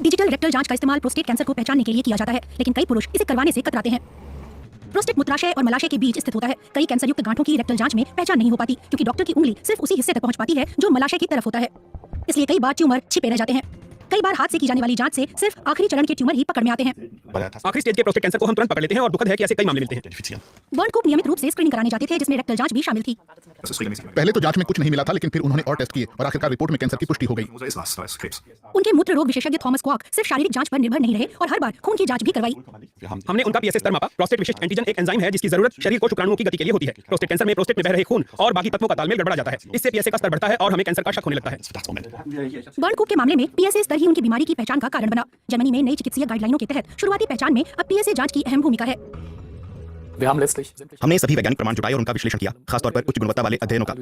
Digital rectal जांच का इस्तेमाल प्रोस्टेट कैंसर को पहचानने के लिए किया जाता है, लेकिन कई पुरुष इसे करवाने से कतराते हैं। प्रोस्टेट मूत्राशय और मलाशय के बीच स्थित होता है। कई कैंसर युक्त गांठों की रेक्टल जांच में पहचान नहीं हो पाती, क्योंकि डॉक्टर की उंगली सिर्फ उसी हिस्से तक पहुंच पाती है जो मलाशय की तरफ होता है। इसलिए कई बार ट्यूमर छिपे रह जाते हैं। कई बार हाथ से की जाने वाली जांच से सिर्फ आखिरी चरण के ट्यूमर ही पकड़ में आते हैं। आखिरी स्टेज के प्रोस्टेट कैंसर को हम तुरंत पकड़ लेते हैं और दुखद है कि ऐसे कई मामले मिलते हैं। बर्नकूप नियमित रूप से स्क्रीनिंग कराने जाते थे, जिसमें रेक्टल जांच भी शामिल थी। पहले तो जांच में कुछ नहीं मिला था, लेकिन फिर उन्होंने और टेस्ट किए और आखिरकार रिपोर्ट में कैंसर की पुष्टि हो गई। उनके मूत्र रोग विशेषज्ञ थॉमस क्वाक सिर्फ शारीरिक जांच पर निर्भर नहीं रहे और हर बार खून की जांच भी करवाई। हमने उनका पीएसए स्तर मापा। प्रोस्टेट विशिष्ट एंटीजन एक एंजाइम है जिसकी जरूरत शरीर को शुक्राणुओं की गति के लिए होती है। प्रोस्टेट कैंसर में प्रोस्टेट में बह रहे खून और बाकी तत्वों का तालमेल गड़बड़ा जाता है। इससे पीएसए का स्तर बढ़ता है और हमें कैंसर का शक होने लगता है। बर्नकूप के मामले में पीएसए स्तर ही उनकी बीमारी की पहचान का कारण बना। जर्मनी में नई चिकित्सीय गाइडलाइनों के तहत शुरुआती पहचान में अब पीएसए जांच की अहम भूमिका है। हमने सभी वैज्ञानिक प्रमाण जुटाए और उनका विश्लेषण किया, खासतौर पर उच्च गुणवत्ता वाले अध्ययनों का।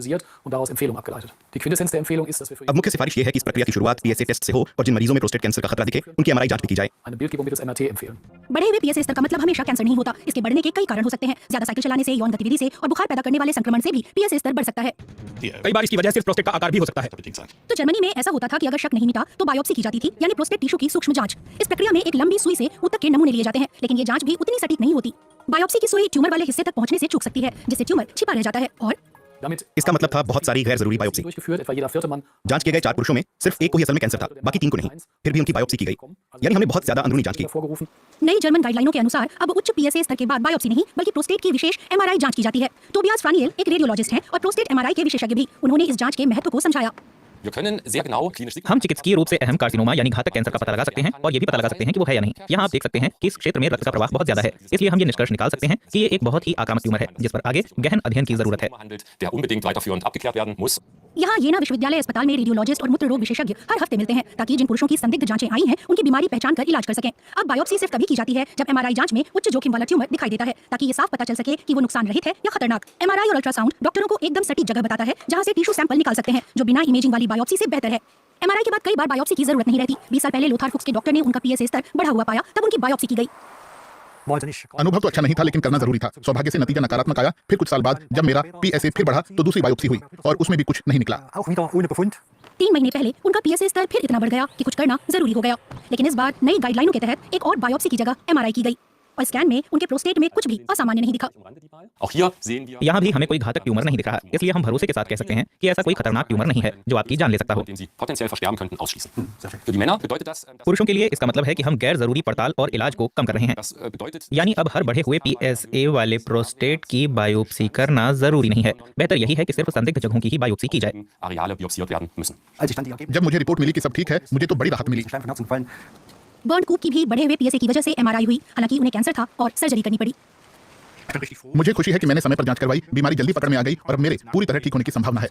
अब मुख्य सिफारिश ये है कि इस प्रक्रिया की शुरुआत पीएसए टेस्ट से हो और जिन मरीजों में प्रोस्टेट कैंसर का खतरा दिखे उनकी एमआरआई जांच भी की जाए। बढ़े हुए पीएसए स्तर का मतलब हमेशा कैंसर नहीं होता। इसके बढ़ने के कई कारण हो सकते हैं। ज्यादा साइकिल चलाने से, यौन गतिविधि से और बुखार पैदा करने वाले संक्रमण से भी पीएसए स्तर बढ़ सकता है। कई बार इसकी वजह सिर्फ प्रोस्टेट का आकार भी हो सकता है। तो जर्मनी में ऐसा होता था कि अगर शक नहीं मिटा तो बायोप्सी की जाती थी, यानी प्रोस्टेट टिश्यू की सूक्ष्म जांच। इस प्रक्रिया में एक लंबी सुई से ऊतक के नमूने लिए जाते हैं, लेकिन ये जांच भी उतनी सटीक नहीं होती। बायोप्सी की सुई ट्यूमर वाले हिस्से तक पहुंचने से चूक सकती है, जिससे ट्यूमर छिपा रह जाता है और इसका मतलब था बहुत सारी गैर जरूरी बायोप्सी। जांच किए गए 4 पुरुषों में सिर्फ एक को ही असल में कैंसर था, बाकी 3 को नहीं। फिर भी उनकी बायोप्सी की गई, यानी हमने बहुत ज्यादा अंदरूनी जांच की। नई जर्मन गाइडलाइनों के अनुसार अब उच्च पीएसए स्तर के बाद बायोप्सी नहीं बल्कि प्रोस्टेट की विशेष एमआरआई जांच की जाती है। टोबियास फ्रानियल एक रेडियोलॉजिस्ट हैं और प्रोस्टेट एमआरआई के विशेषज्ञ भी। उन्होंने इस जांच के महत्व को समझाया। हम चिकित्सकीय रूप से अहम कार्सिनोमा यानी घातक कैंसर का पता लगा सकते हैं और ये भी पता लगा सकते हैं कि वो है या नहीं। यहाँ आप देख सकते हैं कि इस क्षेत्र में रक्त का प्रवाह बहुत ज्यादा है, इसलिए हम ये निष्कर्ष निकाल सकते हैं कि ये एक बहुत ही आक्रामक ट्यूमर है जिस पर आगे गहन अध्ययन की जरूरत है। यहाँ येना विश्वविद्यालय अस्पताल में रेडियोलॉजिस्ट और मूत्र रोग विशेषज्ञ हर हफ्ते मिलते हैं, ताकि जिन पुरुषों की संदिग्ध जांचें आई हैं उनकी बीमारी पहचान कर इलाज कर सकें। अब बायोप्सी सिर्फ तभी की जाती है जब एमआरआई जांच में उच्च जोखिम वाला ट्यूमर दिखाई देता है, ताकि ये साफ पता चल सके कि वो नुकसान रहित है या खतरनाक। एमआरआई और अल्ट्रासाउंड डॉक्टरों को एकदम सटीक जगह बताता है जहाँ से टिश्यू सैंपल निकाल सकते हैं, जो बिना इमेजिंग वाली बायोप्सी से बेहतर है। एमआरआई के बाद कई बार बायोप्सी की जरूरत नहीं रहती। 20 साल पहले लोथार फुक्स के डॉक्टर ने उनका पीएसए स्तर बढ़ा हुआ पाया, तब उनकी बायोप्सी की गई। अनुभव तो अच्छा नहीं था, लेकिन करना जरूरी था। सौभाग्य से नतीजा नकारात्मक आया। फिर कुछ साल बाद जब मेरा पीएसए फिर बढ़ा तो दूसरी बायोप्सी हुई और उसमें भी कुछ नहीं निकला। 3 महीने पहले उनका पीएसए स्तर फिर इतना बढ़ गया कि कुछ करना जरूरी हो गया। लेकिन इस बार नई गाइडलाइनों के तहत एक और बायोप्सी की जगह एमआरआई की गई और स्कैन में उनके प्रोस्टेट में कुछ भी असामान्य नहीं दिखा। यहाँ भी हमें कोई घातक ट्यूमर नहीं दिख रहा, इसलिए हम भरोसे के साथ कह सकते हैं कि ऐसा कोई खतरनाक ट्यूमर नहीं है जो आपकी जान ले सकता हो। पुरुषों के लिए इसका मतलब है कि हम गैर जरूरी पड़ताल और इलाज को कम कर रहे हैं, यानी अब हर बढ़े हुए पीएसए वाले प्रोस्टेट की बायोप्सी करना जरूरी नहीं है। बेहतर यही है कि सिर्फ संदिग्ध जगहों की ही बायोप्सी की जाए। जब मुझे रिपोर्ट मिली कि सब ठीक है, मुझे तो बड़ी राहत मिली। बर्नकूप की भी बढ़े हुए पीएसए की वजह से एमआरआई हुई, हालांकि उन्हें कैंसर था और सर्जरी करनी पड़ी। मुझे खुशी है कि मैंने समय पर जांच करवाई, बीमारी जल्दी पकड़ में आ गई और अब मेरे पूरी तरह ठीक होने की संभावना है।